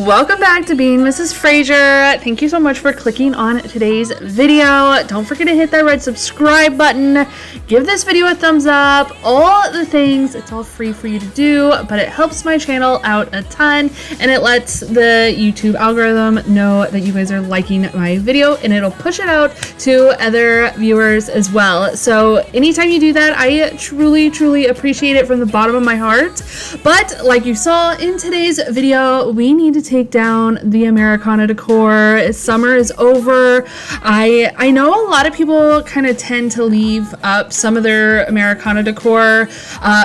welcome back to Being Mrs. Fraser. Thank you so much for clicking on today's video. Don't forget to hit that red subscribe button. Give this video a thumbs up. All the things. It's all free for you to do, but it helps my channel out a ton, and it lets the YouTube algorithm know that you guys are liking my video, and it'll push it out to other viewers as well. So anytime you do that, I truly appreciate it from the bottom of my heart. But like you saw in today's video, we need to take down the Americana decor. Summer is over. I know a lot of people kind of tend to leave up some of their Americana decor.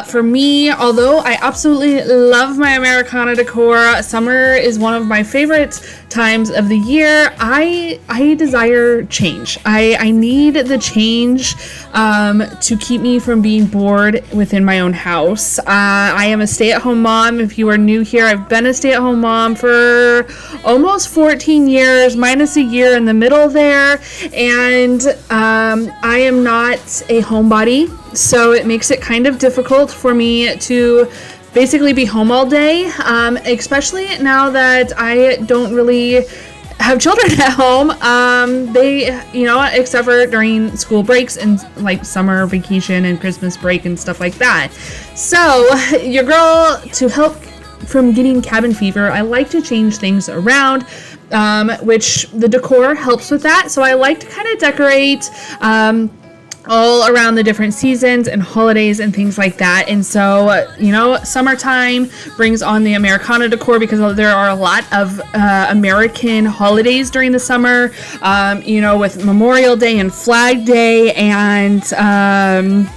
For me, although I absolutely love my Americana decor, summer is one of my favorite times of the year. I desire change. I need the change to keep me from being bored within my own house. I am a stay-at-home mom. If you are new here, I've been a stay-at-home mom for almost 14 years, minus a year in the middle there, and I am not a homebody, so it makes it kind of difficult for me to basically be home all day, especially now that I don't really have children at home. They, except for during school breaks and like summer vacation and Christmas break and stuff like that. So your girl, to help from getting cabin fever, I like to change things around, which the decor helps with that. So I like to kind of decorate all around the different seasons and holidays and things like that. And so, summertime brings on the Americana decor because there are a lot of American holidays during the summer, with Memorial Day and Flag Day and 4th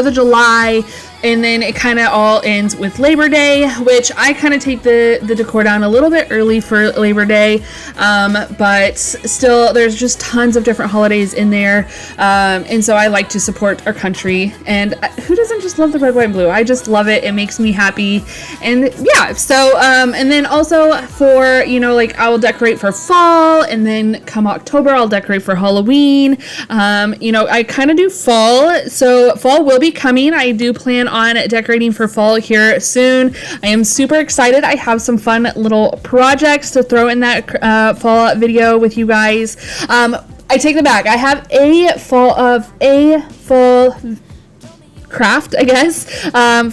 of July. And then it kind of all ends with Labor Day, which I kind of take the decor down a little bit early for Labor Day. But still, there's just tons of different holidays in there. And so I like to support our country. And who doesn't just love the red, white, and blue? I just love it. It makes me happy. And yeah, so, and then also for, I will decorate for fall. And then come October, I'll decorate for Halloween. I kind of do fall. So fall will be coming. I do plan on decorating for fall here soon. I am super excited. I have some fun little projects to throw in that fall video with you guys. I take them back. I have a fall craft, I guess,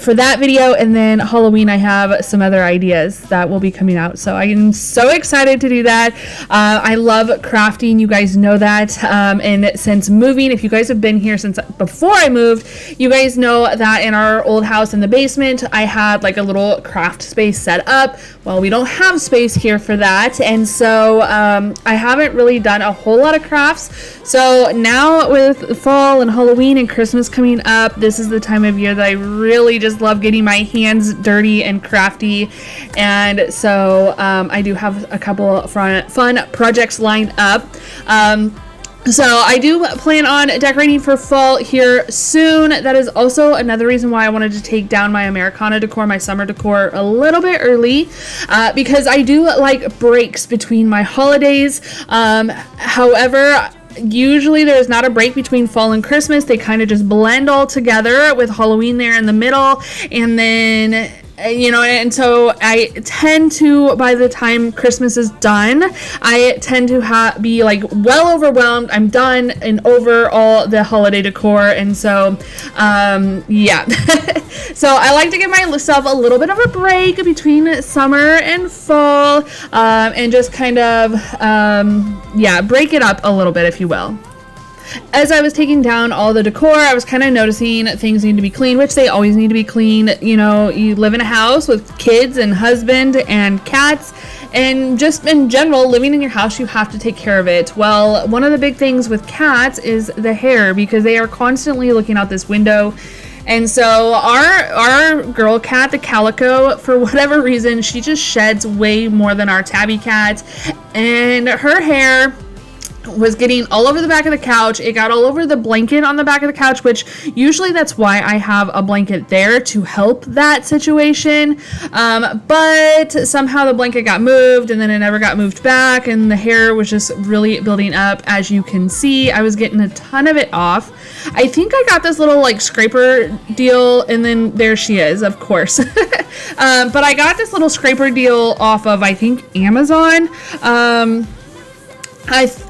for that video, and then Halloween I have some other ideas that will be coming out, so I am so excited to do that. I love crafting, you guys know that, and since moving, if you guys have been here since before I moved, you guys know that in our old house in the basement I had like a little craft space set up. Well, we don't have space here for that, and so I haven't really done a whole lot of crafts. So now with fall and Halloween and Christmas coming up, this is the time of year that I really just love getting my hands dirty and crafty. And so I do have a couple fun projects lined up. So I do plan on decorating for fall here soon. That is also another reason why I wanted to take down my Americana decor, my summer decor, a little bit early, because I do like breaks between my holidays. However, usually there's not a break between fall and Christmas. They kind of just blend all together with Halloween there in the middle. And then, and so I tend to, by the time Christmas is done, I tend to be like well overwhelmed. I'm done and over all the holiday decor. And so, yeah. So I like to give myself a little bit of a break between summer and fall, and just kind of, break it up a little bit, if you will. As I was taking down all the decor, I was kind of noticing things need to be clean, which they always need to be clean. You live in a house with kids and husband and cats, and just in general, living in your house, you have to take care of it. Well, one of the big things with cats is the hair, because they are constantly looking out this window. And so our girl cat, the Calico, for whatever reason, she just sheds way more than our tabby cat, and her hair was getting all over the back of the couch. It got all over the blanket on the back of the couch, which usually that's why I have a blanket there to help that situation. But somehow the blanket got moved and then it never got moved back, and the hair was just really building up. As you can see, I was getting a ton of it off. I think I got this little like scraper deal, and then there she is, of course. But I got this little scraper deal off of, I think, Amazon.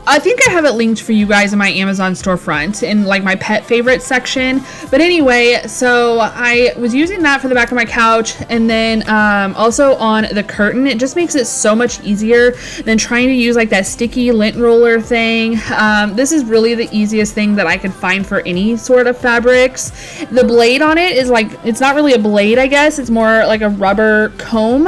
I think I have it linked for you guys in my Amazon storefront in like my pet favorites section. But anyway, so I was using that for the back of my couch, and then also on the curtain. It just makes it so much easier than trying to use like that sticky lint roller thing. This is really the easiest thing that I could find for any sort of fabrics. The blade on it is like, it's not really a blade, I guess. It's more like a rubber comb,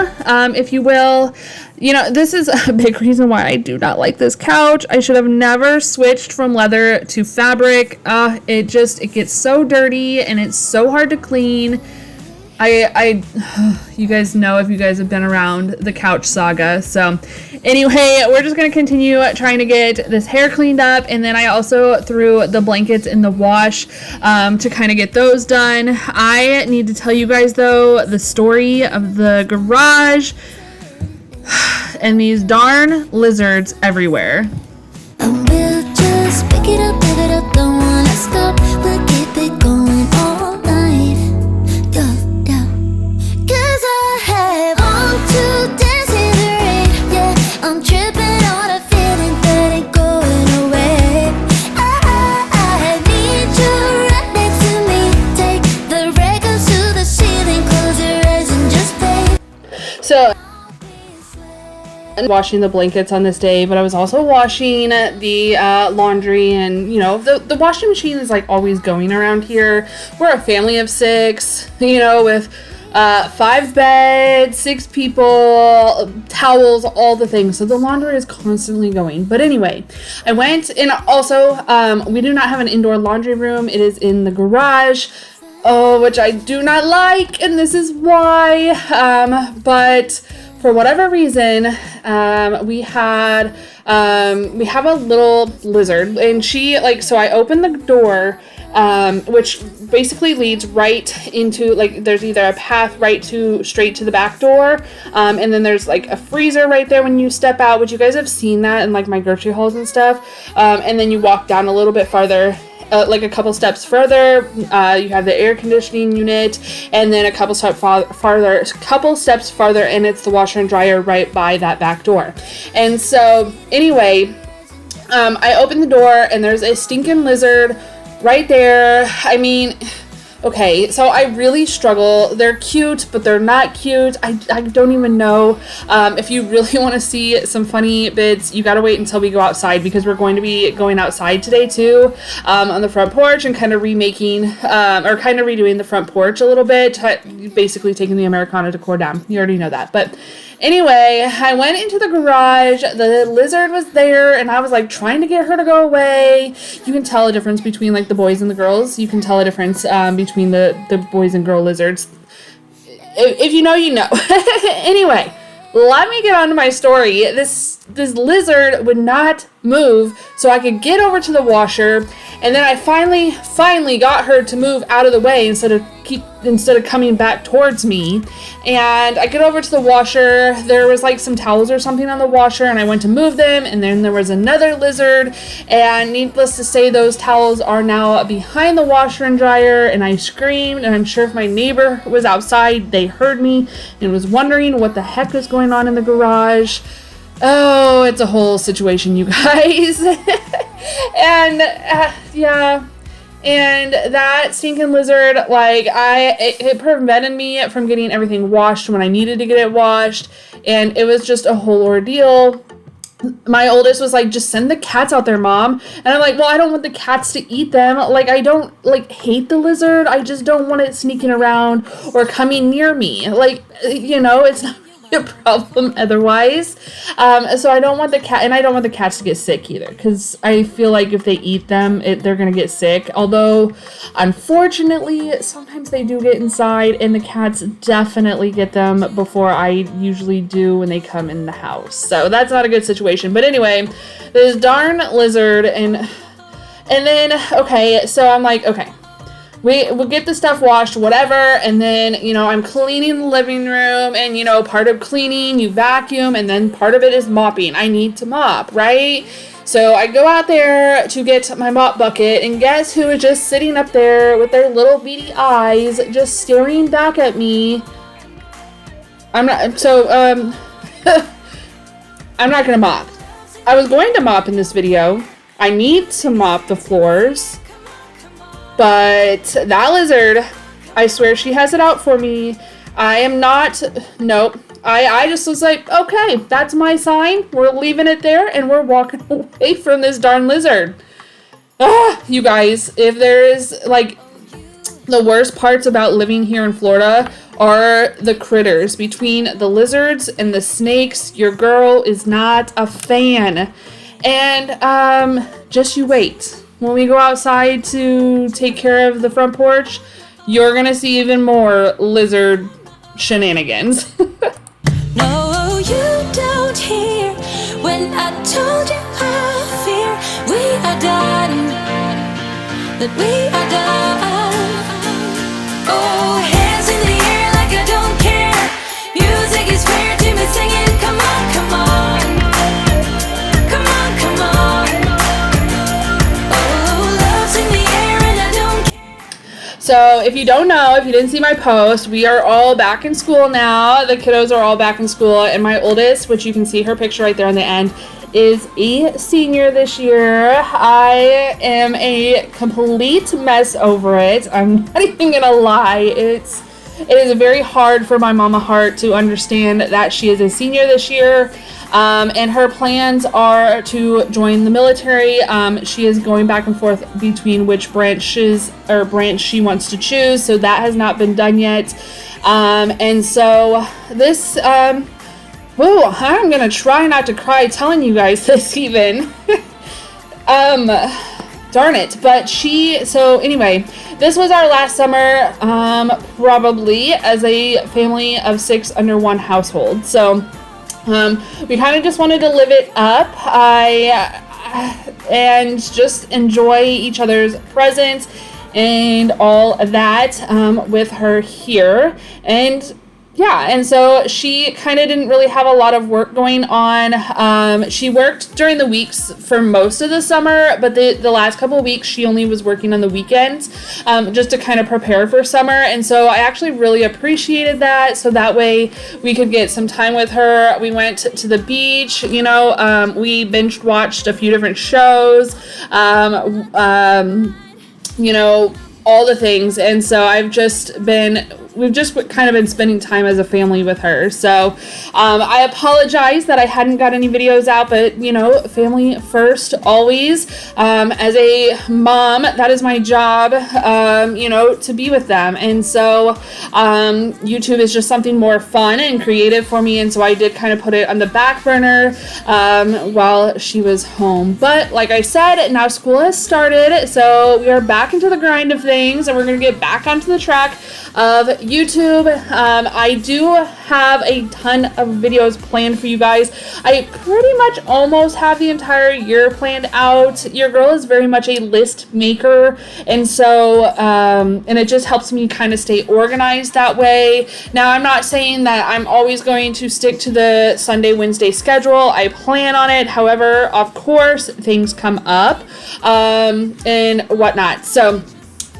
if you will. You know, this is a big reason why I do not like this couch. I should have never switched from leather to fabric. It gets so dirty and it's so hard to clean. You guys know if you guys have been around the couch saga. So anyway, we're just going to continue trying to get this hair cleaned up. And then I also threw the blankets in the wash to kind of get those done. I need to tell you guys, though, the story of the garage and these darn lizards everywhere. And we'll just pick it up, don't wanna stop. We'll keep it going all night. Yeah. 'Cause I have on to dance in the rain. Yeah, I'm tripping on a feeling that ain't going away. I need you right next to me. Take the records to the ceiling, close your eyes and just play. So washing the blankets on this day, but I was also washing the laundry, and you know, the washing machine is like always going around here. We're a family of 6, you know, with 5 beds, 6 people, towels, all the things. So the laundry is constantly going. But anyway, I went, and also we do not have an indoor laundry room. It is in the garage. Oh, which I do not like, and this is why. But for whatever reason, we have a little lizard, and she, like, so I opened the door, which basically leads right into, like, there's either a path straight to the back door, and then there's like a freezer right there when you step out, which you guys have seen that in like my grocery hauls and stuff, and then you walk down a little bit farther. Like a couple steps further, you have the air conditioning unit, and then a couple steps farther, and it's the washer and dryer right by that back door. And so, anyway, I open the door, and there's a stinking lizard right there. I mean, okay, so I really struggle. They're cute, but they're not cute. I don't even know. If you really want to see some funny bits, you gotta wait until we go outside, because we're going to be going outside today too, on the front porch, and kind of remaking, or kind of redoing the front porch a little bit, basically taking the Americana decor down. You already know that. But anyway, I went into the garage. The lizard was there, and I was like trying to get her to go away. You can tell a difference between like the boys and the girls. You can tell a difference between the boys and girl lizards. If you know, you know. Anyway, let me get on to my story. This lizard would not move, so I could get over to the washer, and then I finally got her to move out of the way instead of coming back towards me. And I get over to the washer. There was like some towels or something on the washer, and I went to move them, and then there was another lizard, and needless to say, those towels are now behind the washer and dryer, and I screamed, and I'm sure if my neighbor was outside, they heard me and was wondering what the heck was going on in the garage. Oh, it's a whole situation, you guys. And yeah, and that stinking lizard, like, it prevented me from getting everything washed when I needed to get it washed, and it was just a whole ordeal. My oldest was like, just send the cats out there, Mom. And I'm like, well, I don't want the cats to eat them. Like, I don't like hate the lizard. I just don't want it sneaking around or coming near me. Like, you know, it's not a problem otherwise. So I don't want the cat, and I don't want the cats to get sick either, because I feel like if they eat them, they're gonna get sick. Although, unfortunately, sometimes they do get inside, and the cats definitely get them before I usually do when they come in the house. So that's not a good situation. But anyway, this darn lizard, and then, okay, so I'm like, okay, we'll get the stuff washed, whatever, and then, you know, I'm cleaning the living room, and, you know, part of cleaning, you vacuum, and then part of it is mopping. I need to mop, right? So I go out there to get my mop bucket, and guess who is just sitting up there with their little beady eyes, just staring back at me. I'm not gonna mop. I was going to mop in this video. I need to mop the floors. But that lizard, I swear she has it out for me. I am not, nope. I just was like, okay, that's my sign. We're leaving it there, and we're walking away from this darn lizard. You guys, if there is, like, the worst parts about living here in Florida are the critters. Between the lizards and the snakes, your girl is not a fan. And, just you wait. When we go outside to take care of the front porch, you're gonna see even more lizard shenanigans. No, you don't hear when I told you I fear we are done, that we are done. Oh, hands in the air like I don't care. Music is fair to me singing, come on, come on. Come on, come on. So if you don't know, if you didn't see my post, we are all back in school now. The kiddos are all back in school, and my oldest, which you can see her picture right there on the end, is a senior this year. I am a complete mess over it. I'm not even gonna lie. It is very hard for my mama heart to understand that she is a senior this year. And her plans are to join the military. She is going back and forth between which branch she wants to choose. So that has not been done yet. And so this, I'm gonna try not to cry telling you guys this even. Darn it. But so anyway, this was our last summer, probably as a family of 6 under one household. So, we kind of just wanted to live it up, and just enjoy each other's presence and all of that, with her here. And yeah, and so she kind of didn't really have a lot of work going on. She worked during the weeks for most of the summer, but the last couple of weeks she only was working on the weekends, just to kind of prepare for summer. And so I actually really appreciated that. So that way we could get some time with her. We went to the beach, you know, we binge watched a few different shows, you know, all the things. And so we've just kind of been spending time as a family with her. So I apologize that I hadn't got any videos out, but you know, family first always. As a mom, that is my job, you know, to be with them. And so YouTube is just something more fun and creative for me. And so I did kind of put it on the back burner while she was home. But like I said, now school has started. So we are back into the grind of things, and we're going to get back onto the track of YouTube. I do have a ton of videos planned for you guys. I pretty much almost have the entire year planned out. Your girl is very much a list maker, and so and it just helps me kind of stay organized that way. Now, I'm not saying that I'm always going to stick to the Sunday, Wednesday schedule. I plan on it. However, of course, things come up and whatnot. So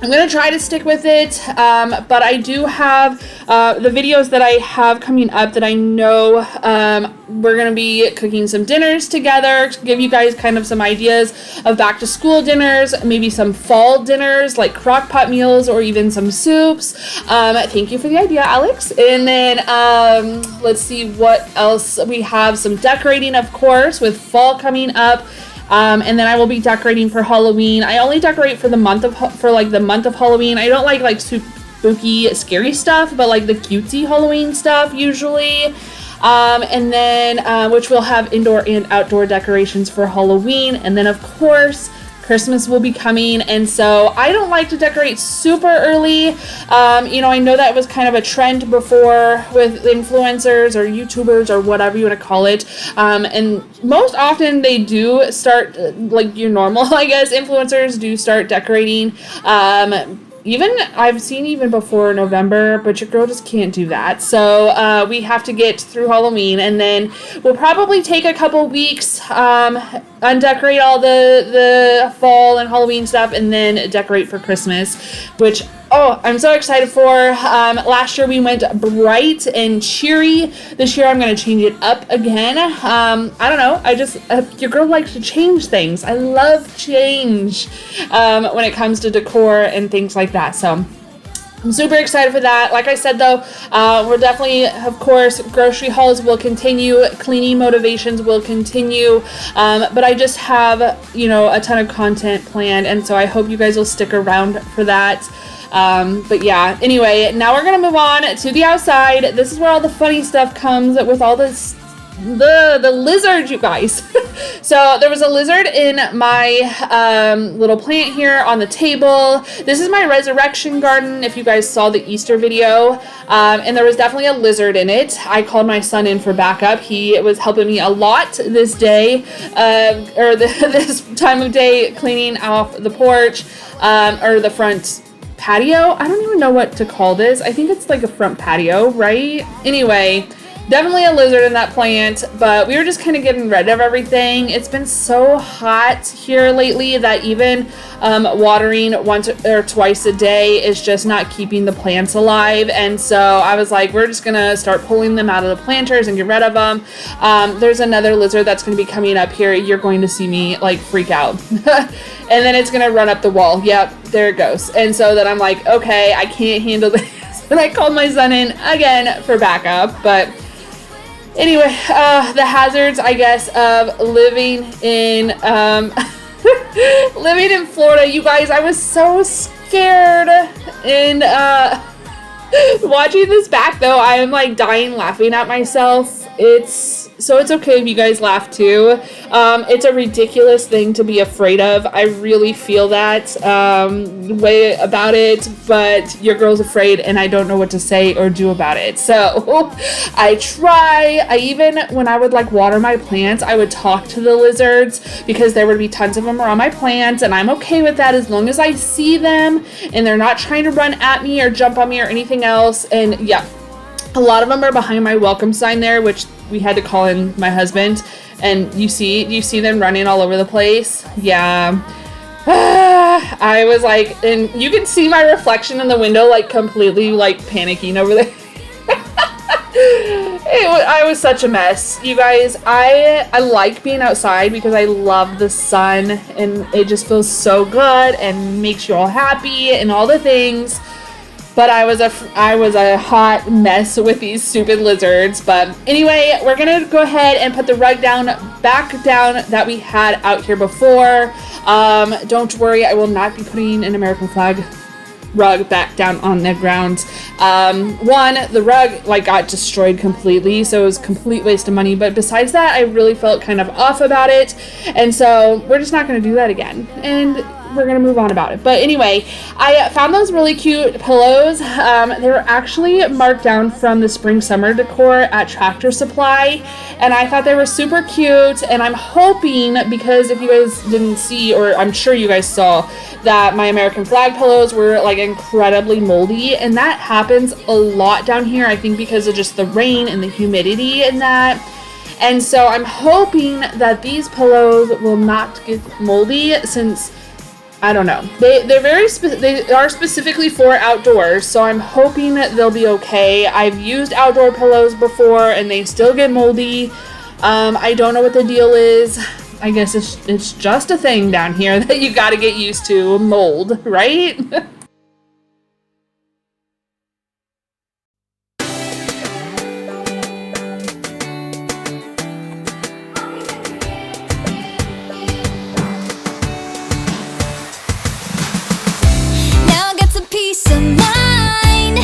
I'm going to try to stick with it, but I do have the videos that I have coming up that I know we're going to be cooking some dinners together to give you guys kind of some ideas of back to school dinners, maybe some fall dinners like crock pot meals or even some soups. Thank you for the idea, Alex. And then let's see what else we have. Some decorating, of course, with fall coming up. And then I will be decorating for Halloween. I only decorate for the month of Halloween. I don't like spooky, scary stuff, but like the cutesy Halloween stuff usually. And then which will have indoor and outdoor decorations for Halloween. And then of course Christmas will be coming, and so I don't like to decorate super early. You know, I know that was kind of a trend before with influencers or YouTubers or whatever you want to call it. And most often they do start, like your normal, I guess, influencers do start decorating. Even I've seen even before November, but your girl just can't do that. So we have to get through Halloween, and then we'll probably take a couple weeks, undecorate all the fall and Halloween stuff, and then decorate for Christmas, which, oh, I'm so excited for. Last year we went bright and cheery. This year I'm going to change it up again. I don't know. I just, your girl likes to change things. I love change when it comes to decor and things like that. So I'm super excited for that. Like I said, though, we're definitely, of course, grocery hauls will continue. Cleaning motivations will continue. But I just have, you know, a ton of content planned. And so I hope you guys will stick around for that. But yeah, anyway, now we're going to move on to the outside. This is where all the funny stuff comes with all this, the lizard, you guys. So there was a lizard in my little plant here on the table. This is my resurrection garden, if you guys saw the Easter video. And there was definitely a lizard in it. I called my son in for backup. He was helping me a lot this day, this time of day, cleaning off the porch, or the front patio. I don't even know what to call this. I think it's like a front patio, right? Anyway, definitely a lizard in that plant, but we were just kind of getting rid of everything. It's been so hot here lately that even watering once or twice a day is just not keeping the plants alive. And so I was like, we're just gonna start pulling them out of the planters and get rid of them. There's another lizard that's gonna be coming up here. You're going to see me like freak out. And then it's gonna run up the wall. Yep, there it goes. And so then I'm like, okay, I can't handle this. And I called my son in again for backup. But anyway, the hazards, I guess, of living in living in Florida. You guys, I was so scared. And watching this back, though, I am like dying laughing at myself. It's okay if you guys laugh too. It's a ridiculous thing to be afraid of. I really feel that way about it, but your girl's afraid and I don't know what to say or do about it. So I try. I even, when I would like water my plants, I would talk to the lizards because there would be tons of them around my plants, and I'm okay with that as long as I see them and they're not trying to run at me or jump on me or anything else. And yeah, a lot of them are behind my welcome sign there, which we had to call in my husband. And you see them running all over the place. Yeah. I was like, and you can see my reflection in the window, like completely like panicking over there. I was such a mess. You guys, I like being outside because I love the sun and it just feels so good and makes you all happy and all the things. But I was a hot mess with these stupid lizards. But anyway, we're going to go ahead and put the rug back down that we had out here before. Don't worry, I will not be putting an American flag rug back down on the ground. One, the rug like got destroyed completely, so it was a complete waste of money. But besides that, I really felt kind of off about it. And so we're just not going to do that again. And we're going to move on about it. But anyway, I found those really cute pillows. They were actually marked down from the spring summer decor at Tractor Supply, and I thought they were super cute. And I'm hoping, because if you guys didn't see, or I'm sure you guys saw, that my American flag pillows were like incredibly moldy, and that happens a lot down here, I think because of just the rain and the humidity and that. And so I'm hoping that these pillows will not get moldy, since I don't know. They are specifically for outdoors, so I'm hoping that they'll be okay. I've used outdoor pillows before and they still get moldy. I don't know what the deal is. I guess it's just a thing down here that you got to get used to, mold, right? Peace of mind,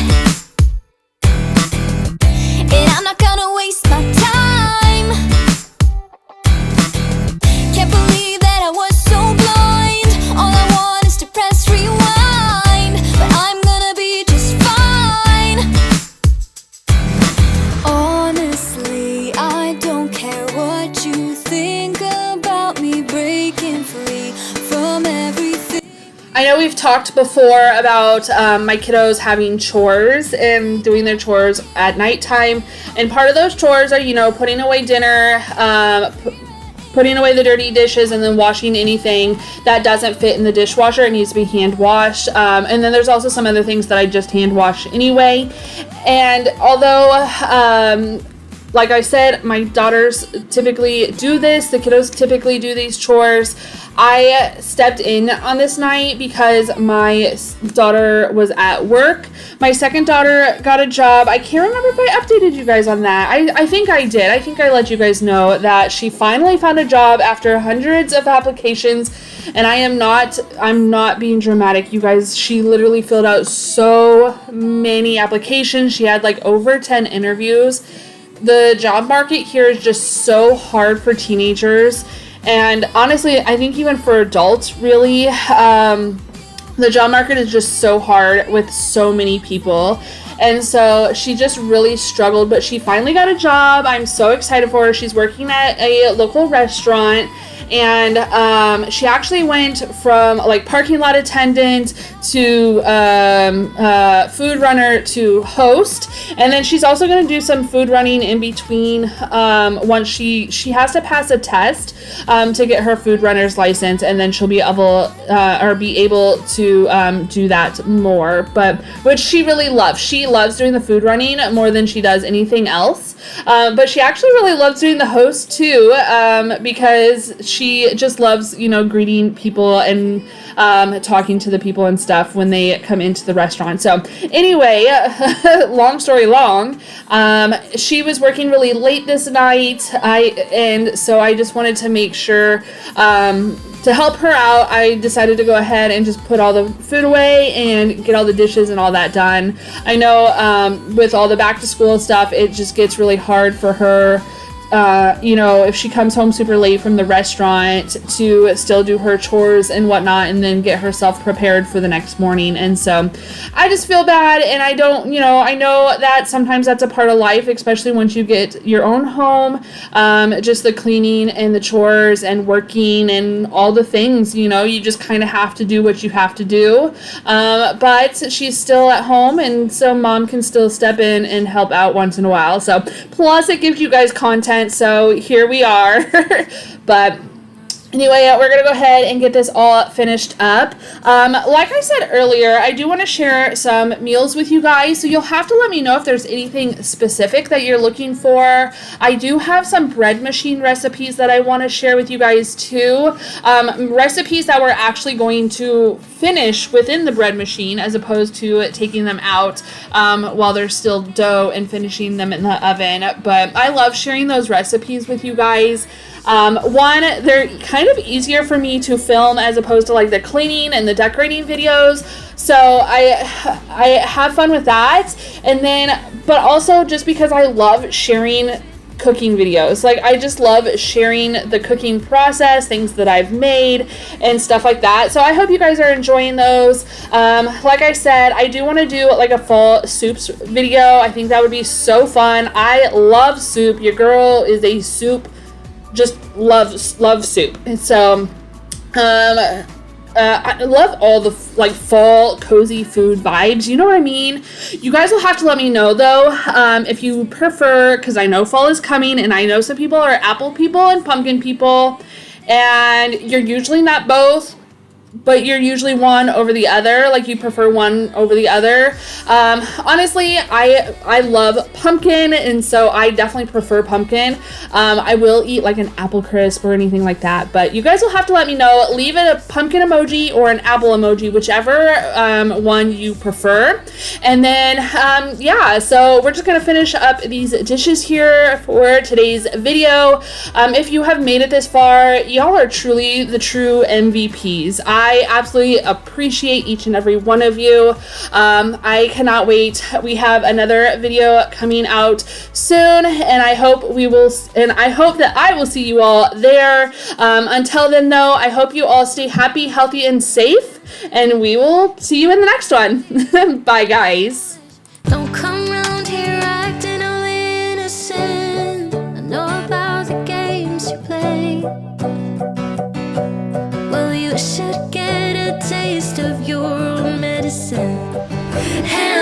and I'm not gonna waste my know we've talked before about my kiddos having chores and doing their chores at nighttime. And part of those chores are, you know, putting away dinner, putting away the dirty dishes, and then washing anything that doesn't fit in the dishwasher. It needs to be hand washed. And then there's also some other things that I just hand wash anyway. And although, like I said, my daughters typically do this, the kiddos typically do these chores, I stepped in on this night because my daughter was at work. My second daughter got a job. I can't remember if I updated you guys on that. I think I did. I think I let you guys know that she finally found a job after hundreds of applications. And I'm not being dramatic, you guys. She literally filled out so many applications. She had like over 10 interviews. The job market here is just so hard for teenagers. And honestly, I think even for adults, really, the job market is just so hard with so many people. And so she just really struggled, but she finally got a job. I'm so excited for her. She's working at a local restaurant. And she actually went from like parking lot attendant to food runner to host, and then she's also going to do some food running in between. Once she has to pass a test to get her food runner's license, and then she'll be able to do that more. But which she really loves. She loves doing the food running more than she does anything else. But she actually really loves doing the host too, because she just loves, you know, greeting people and talking to the people and stuff when they come into the restaurant. So anyway, long story long, she was working really late this night, and so I just wanted to make sure to help her out. I decided to go ahead and just put all the food away and get all the dishes and all that done. I know with all the back to school stuff, it just gets really hard for her. You know, if she comes home super late from the restaurant, to still do her chores and whatnot and then get herself prepared for the next morning. And so I just feel bad, and I don't, you know, I know that sometimes that's a part of life, especially once you get your own home, just the cleaning and the chores and working and all the things, you know, you just kind of have to do what you have to do. But she's still at home, and so mom can still step in and help out once in a while. So plus it gives you guys content. So here we are. But anyway, we're going to go ahead and get this all finished up. Like I said earlier, I do want to share some meals with you guys. So you'll have to let me know if there's anything specific that you're looking for. I do have some bread machine recipes that I want to share with you guys too. Recipes that we're actually going to finish within the bread machine as opposed to taking them out while they're still dough and finishing them in the oven. But I love sharing those recipes with you guys. One, they're kind of easier for me to film as opposed to like the cleaning and the decorating videos. So I have fun with that. And then, but also just because I love sharing cooking videos. Like, I just love sharing the cooking process, things that I've made and stuff like that. So I hope you guys are enjoying those. Like I said, I do want to do like a fall soups video. I think that would be so fun. I love soup. Your girl is a soup, just love soup. And so I love all the like fall cozy food vibes, you know what I mean? You guys will have to let me know though, if you prefer, because I know fall is coming, and I know some people are apple people and pumpkin people, and you're usually not both, but you're usually one over the other, like you prefer one over the other. Honestly, I love pumpkin, and so I definitely prefer pumpkin. I will eat like an apple crisp or anything like that, but you guys will have to let me know. Leave it a pumpkin emoji or an apple emoji, whichever one you prefer. And then, yeah, so we're just gonna finish up these dishes here for today's video. If you have made it this far, y'all are truly the true MVPs. I absolutely appreciate each and every one of you. I cannot wait. We have another video coming out soon, and I hope that I will see you all there. Until then though, I hope you all stay happy, healthy, and safe, and we will see you in the next one. Bye guys. Don't come round here acting all innocent. I know about the games you play. Well, you should get a taste of your listen. And